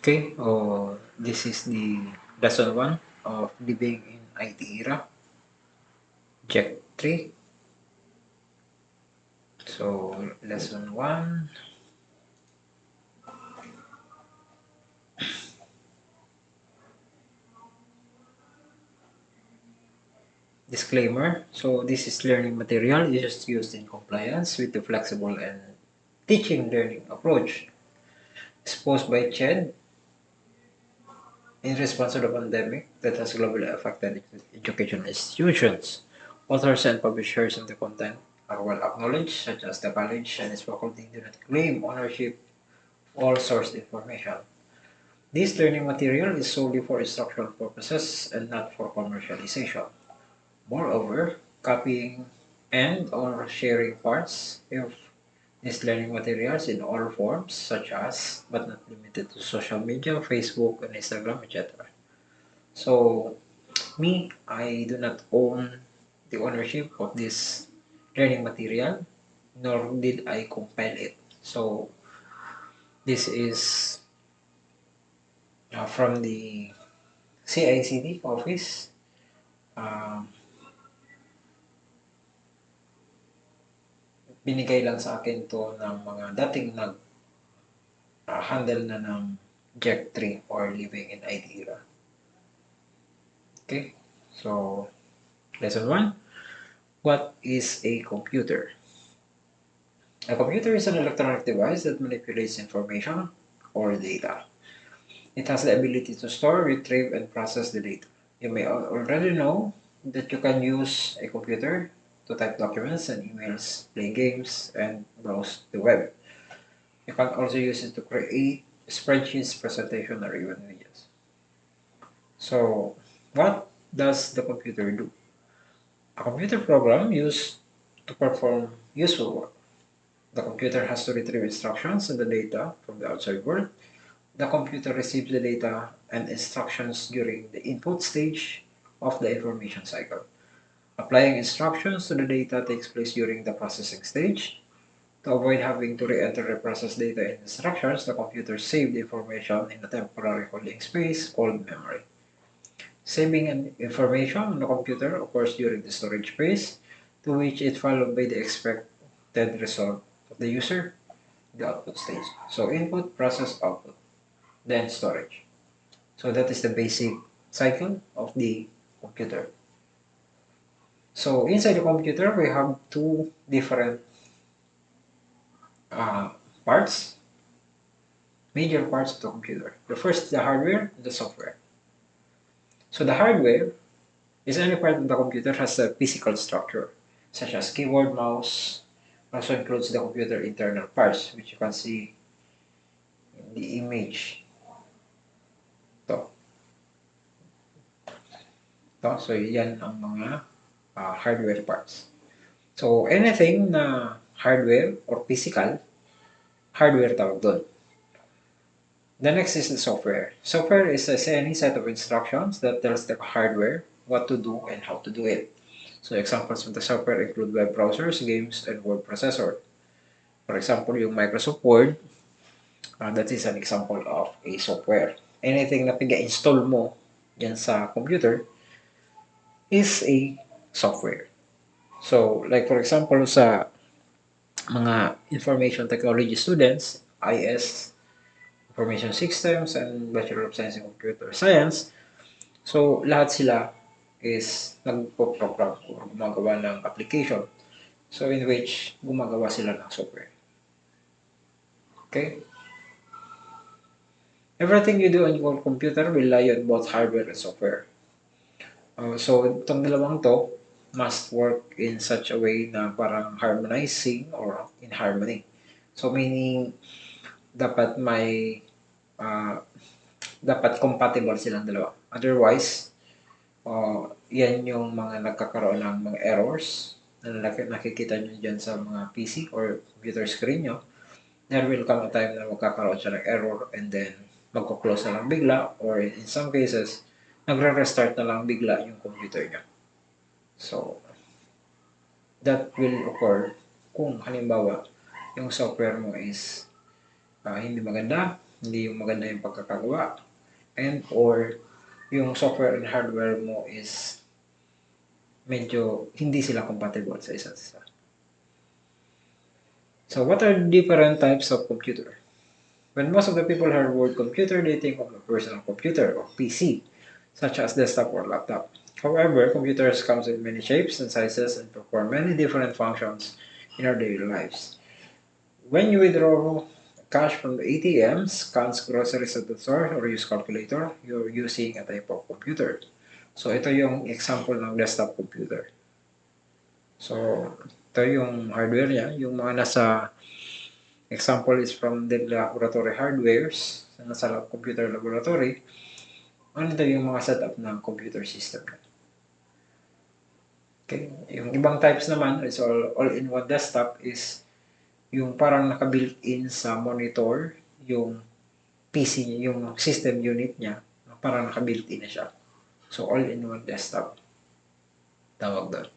Okay, this is the lesson 1 of Living in IT Era, GEC3. So, lesson 1. Disclaimer. So, this is learning material is used in compliance with the flexible and teaching learning approach exposed by CHED in response to the pandemic that has globally affected educational institutions. Authors and publishers of the content are well acknowledged, such as the college and its faculty do not claim ownership of all sourced information. This learning material is solely for instructional purposes and not for commercialization. Moreover, copying and/or sharing parts of these learning materials in all forms, such as, but not limited to social media, Facebook and Instagram, etc. So, I do not own the ownership of this learning material, nor did I compile it. So, this is from the CICD office. Binigay lang sa akin to ng mga dating handle na ng GEC3 or Living in IT Era. Okay, so lesson 1. What is a computer? A computer is an electronic device that manipulates information or data. It has the ability to store, retrieve, and process the data. You may already know that you can use a computer to type documents and emails, play games, and browse the web. You can also use it to create spreadsheets, presentation, or even videos. So, what does the computer do? A computer program used to perform useful work. The computer has to retrieve instructions and the data from the outside world. The computer receives the data and instructions during the input stage of the information cycle. Applying instructions to the data takes place during the processing stage. To avoid having to re-enter the processed data in instructions, the computer saved the information in a temporary holding space called memory. Saving information on the computer occurs during the storage phase, to which it followed by the expected result of the user, the output stage. So input, process, output, then storage. So that is the basic cycle of the computer. So inside the computer, we have two different parts, major parts of the computer. The first is the hardware and the software. So the hardware is any part of the computer has a physical structure, such as keyboard, mouse. Also includes the computer internal parts, which you can see in the image. So yan ang mga hardware parts. So anything na hardware or physical, hardware tawag doon. The next is the software. Software is any set of instructions that tells the hardware what to do and how to do it. So examples of the software include web browsers, games, and word processor. For example, yung Microsoft Word, that is an example of a software. Anything na piga-install mo yan sa computer is a software. So, like for example, sa mga information technology students, IS, Information Systems, and Bachelor of Science in Computer Science, so lahat sila is nagpo-program o gumagawa ng application. So, in which gumagawa sila ng software. Okay? Everything you do on your computer will rely on both hardware and software. So, itong dalawang to must work in such a way na parang harmonizing or in harmony. So, meaning, dapat dapat compatible silang dalawa. Otherwise, yan yung mga nagkakaroon ng mga errors na nakikita nyo dyan sa mga PC or computer screen nyo. There will come a time na magkakaroon siya ng error and then magko-close na lang bigla or in some cases, nagre-restart na lang bigla yung computer nyo. So, that will occur kung halimbawa yung software mo is hindi maganda hindi yung maganda yung pagkakagawa, and or yung software and hardware mo is medyo hindi sila compatible sa isa't isa. So what are different types of computer? When most of the people hear the word computer, they think of a personal computer or PC, such as desktop or laptop. However, computers come in many shapes and sizes and perform many different functions in our daily lives. When you withdraw cash from the ATM, scans groceries at the store, or use calculator, you're using a type of computer. So ito yung example ng desktop computer. So ito yung hardware niya. Yung mga nasa example is from the laboratory hardwares, nasa computer laboratory. Ano ito yung mga setup ng computer system. Okay. Yung ibang types naman is all-in-one desktop is yung parang naka-built-in sa monitor, yung PC, yung system unit niya, parang naka-built-in na siya. So, all-in-one desktop. Tawag doon.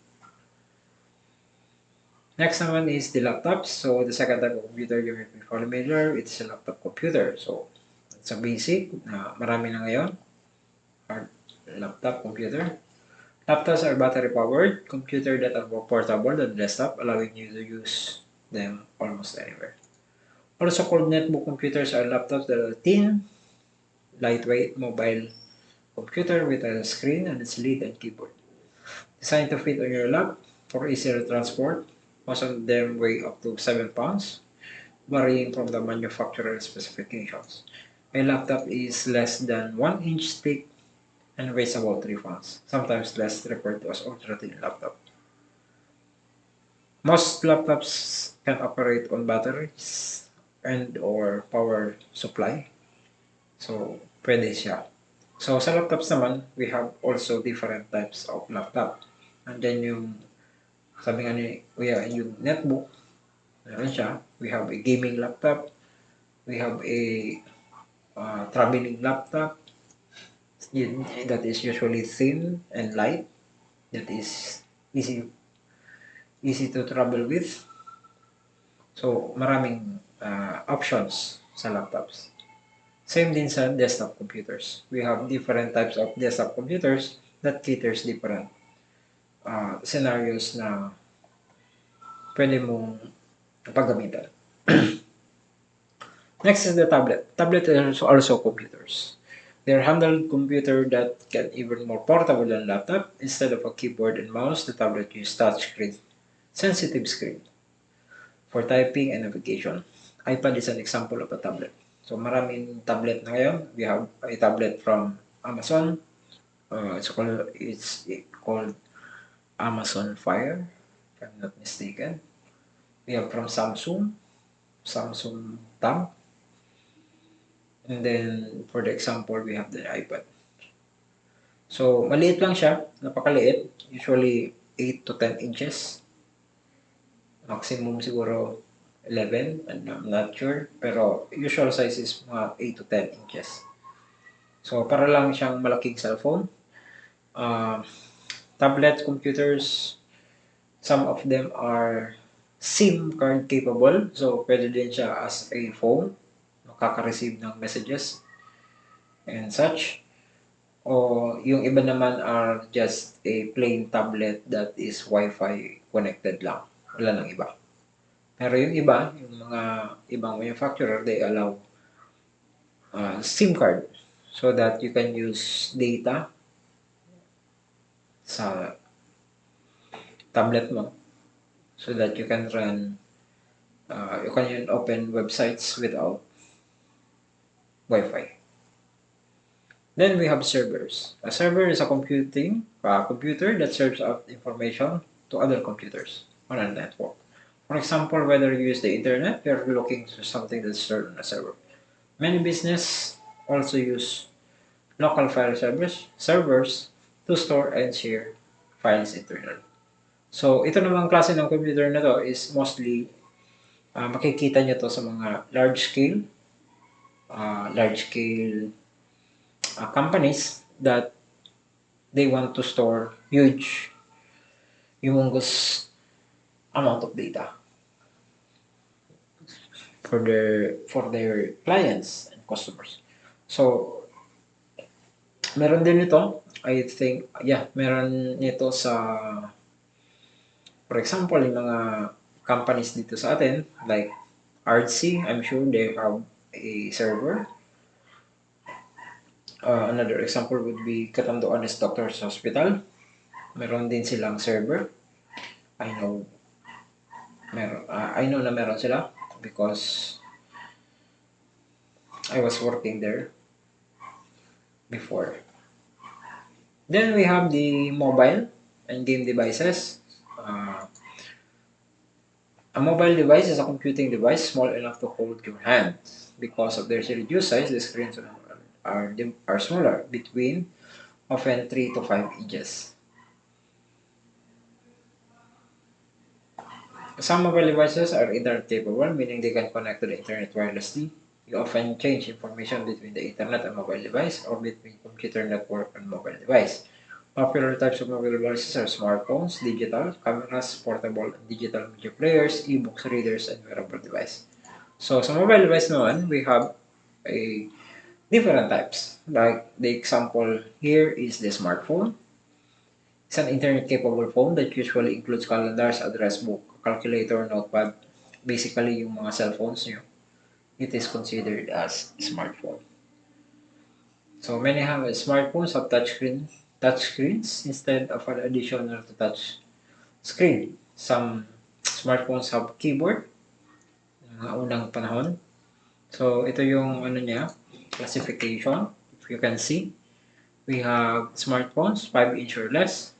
Next naman is the laptops. So, the second type of computer you may be familiar, it's a laptop computer. So, it's a basic na marami na ngayon. Laptop computer. Laptops are battery-powered computer that are more portable than desktop, allowing you to use them almost anywhere. Also called netbook computers are laptops that are thin, lightweight mobile computer with a screen and its lid and keyboard. Designed to fit on your lap for easier transport. Most of them weigh up to 7 pounds, varying from the manufacturer specifications. A laptop is less than 1 inch thick and weighs about 3 pounds, sometimes less, referred to as ultra-thin laptop. Most laptops can operate on batteries and or power supply. So, pwede siya. So, sa laptops naman, we have also different types of laptop. And then yung, sabi nga ni Kuya, yung netbook, meron siya. We have a gaming laptop. We have a traveling laptop. That is usually thin and light. That is easy to travel with. So, maraming options sa laptops. Same din sa desktop computers. We have different types of desktop computers that caters different scenarios na pwede mong paggamitan. Next is the tablet. Tablet is also computers. They're handheld computer that can even more portable than laptop. Instead of a keyboard and mouse, the tablet uses touchscreen, sensitive screen for typing and navigation. iPad is an example of a tablet. So maraming tablet na ngayon. We have a tablet from Amazon. It's called Amazon Fire, if I'm not mistaken. We have from Samsung Tab. And then for the example, we have the iPad. So maliit lang siya, napakaliit. Usually 8 to 10 inches. Maximum siguro 11, and I'm not sure. Pero usual size is mga 8 to 10 inches. So para lang siyang malaking cellphone. Tablet computers, some of them are SIM card capable. So pwede din siya as a phone. Makaka-receive ng messages and such. O yung iba naman are just a plain tablet that is Wi-Fi connected lang. Wala nang iba. Pero yung iba, yung mga ibang manufacturer, they allow SIM card so that you can use data sa tablet mo so that you can run, you can open websites without Wi-Fi. Then we have servers. A server is a computer that serves out information to other computers on a network. For example, whether you use the internet, you're looking for something that's stored on a server. Many businesses also use local file servers to store and share files internally. So, ito namang klase ng computer na to is mostly makikita nyo to sa mga large-scale companies that they want to store huge, humongous amount of data for their clients and customers. So, meron din ito, I think, yeah, meron nito sa, for example, yung mga companies dito sa atin, like RC, I'm sure they have a server. Another example would be Catanduanes Doctors Hospital. Meron din silang server. I know I know na meron sila because I was working there before. Then we have the mobile and game devices. A mobile device is a computing device small enough to hold your hand. Because of their reduced size, the screens are smaller, between often 3 to 5 inches. Some mobile devices are internet capable, meaning they can connect to the internet wirelessly. You often change information between the internet and mobile device or between computer network and mobile device. Popular types of mobile devices are smartphones, digital cameras, portable and digital media players, e-books readers, and wearable device. So sa mobile device naman, we have a different types. Like the example here is the smartphone. It's an internet-capable phone that usually includes calendars, address book, calculator, notepad. Basically, yung mga cellphones nyo, it is considered as smartphone. So many have smartphones have touchscreens instead of an additional to touch screen. Some smartphones have keyboard, mga unang panahon. So ito yung ano niya, classification. If you can see, we have smartphones 5 inch or less.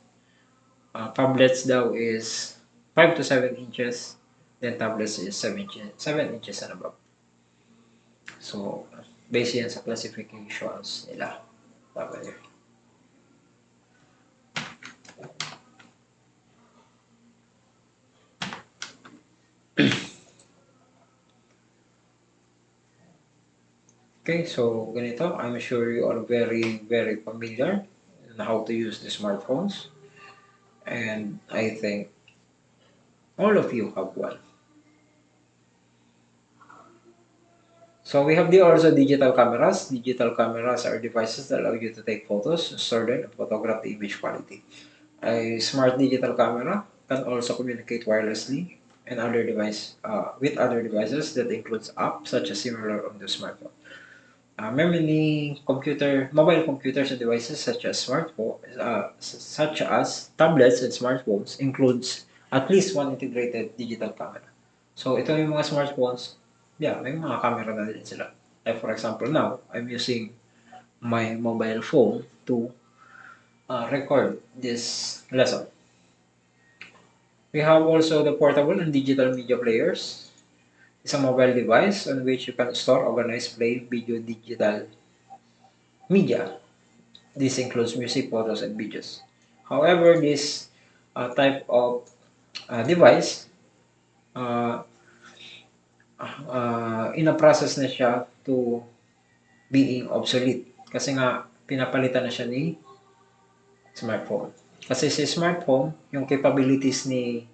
Tablets daw is 5 to 7 inches. Then tablets is 7 inches and above. So, based yan sa classifications nila. Okay, so ganito. I'm sure you are very, very familiar on how to use the smartphones. And I think all of you have one. So we have also digital cameras. Digital cameras are devices that allow you to take photos, store them, and photograph the image quality. A smart digital camera can also communicate wirelessly and with other devices that includes apps such as similar on the smartphone. Mobile computers and devices such as tablets and smartphones includes at least one integrated digital camera. So ito yung mga smartphones, yeah, may mga camera na din sila. Like for example, now I'm using my mobile phone to record this lesson. We have also the portable and digital media players. It's a mobile device on which you can store, organize, play video digital media. This includes music, photos, and videos. However, this type of device, in a process na siya to being obsolete. Kasi nga, pinapalitan na siya ni smartphone. Kasi si smartphone, yung capabilities ni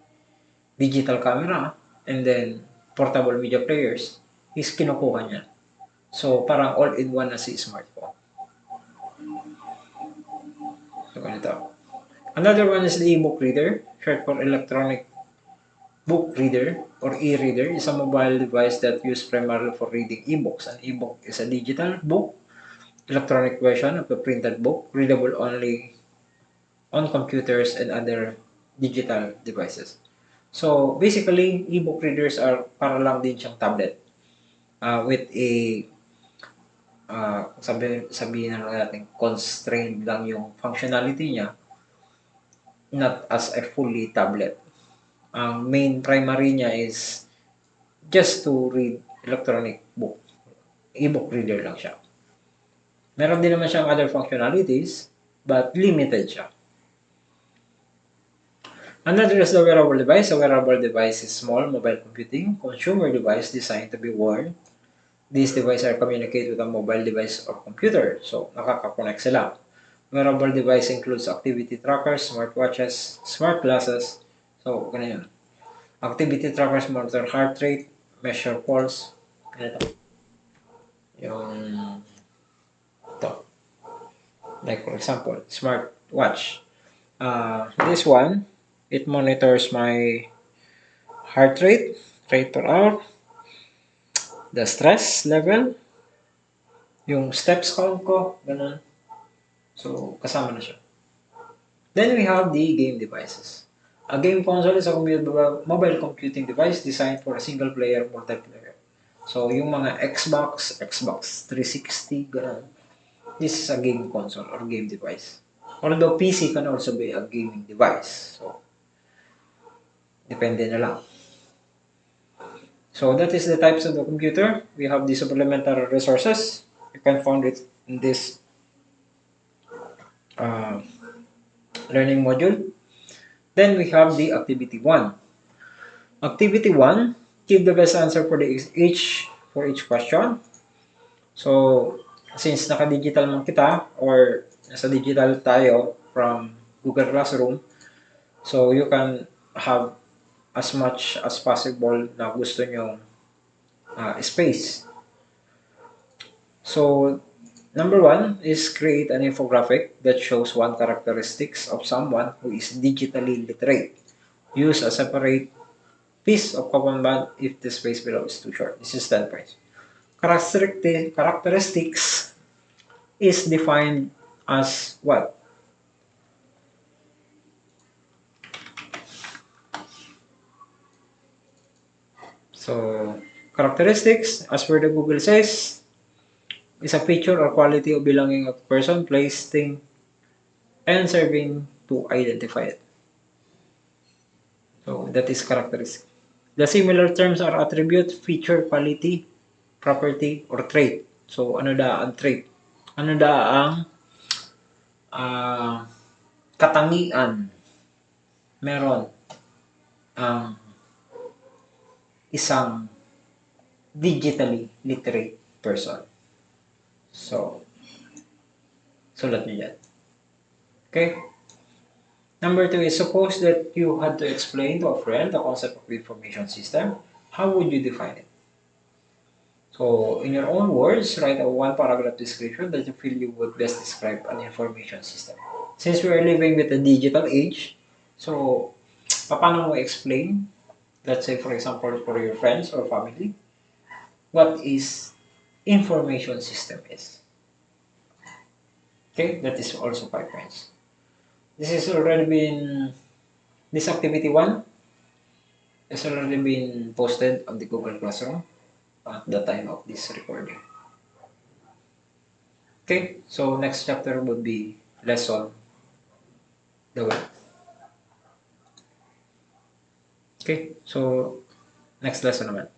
digital camera and then portable media players is kinukuha niya. So, parang all-in-one na si smartphone. So, ganito. Another one is the e-book reader, short for electronic book reader or e-reader, is a mobile device that used primarily for reading e-books. An e-book is a digital book, electronic version of a printed book, readable only on computers and other digital devices. So, basically, e-book readers are para lang din siyang tablet with a sabihin na natin constrained lang yung functionality niya, not as a fully tablet. Ang main primary niya is just to read electronic book. E-book reader lang siya. Meron din naman siyang other functionalities, but limited siya. Another is the wearable device. A wearable device is small mobile computing consumer device designed to be worn. These devices are communicate with a mobile device or computer. So, nakaka-connect sila. Wearable device includes activity trackers, smartwatches, smart glasses. So, ganyan. Activity trackers monitor heart rate, measure pulse. Ganito. Yung to. Like for example, smart watch. This one, it monitors my heart rate per hour, the stress level, yung steps count ko, ganun. So, kasama na siya. Then we have the game devices. A game console is a mobile computing device designed for a single player multiplayer. So, yung mga Xbox 360, ganun. This is a game console or game device. Although PC can also be a gaming device. So, depende na lang. So, that is the types of the computer. We have the supplementary resources. You can find it in this uh, learning module. Then we have the activity 1. Activity 1, give the best answer for each question. So, since naka-digital man kita or nasa digital tayo from Google Classroom, so you can have as much as possible na gusto nyo space. So, number 1 is create an infographic that shows one characteristics of someone who is digitally literate. Use a separate piece of command if the space below is too short. This is 10 points. Characteristics is defined as what? So, characteristics, as per the Google says, is a feature or quality of belonging of person, place, thing, and serving to identify it. So, that is characteristic. The similar terms are attribute, feature, quality, property, or trait. So, ano da ang trait? Ano da ang katangian meron ang isang digitally literate person. So, sulat niyo dyan. Okay? Number 2 is suppose that you had to explain to a friend the concept of information system. How would you define it? So, in your own words, write a one-paragraph description that you feel you would best describe an information system. Since we are living with the digital age, so, paano mo explain, let's say for example, for your friends or family, what is information system is? Okay, that is also 5 points. This has already been, this activity 1 has already been posted on the Google Classroom at the time of this recording. Okay, so next chapter would be lesson the web. Okay, so next lesson naman.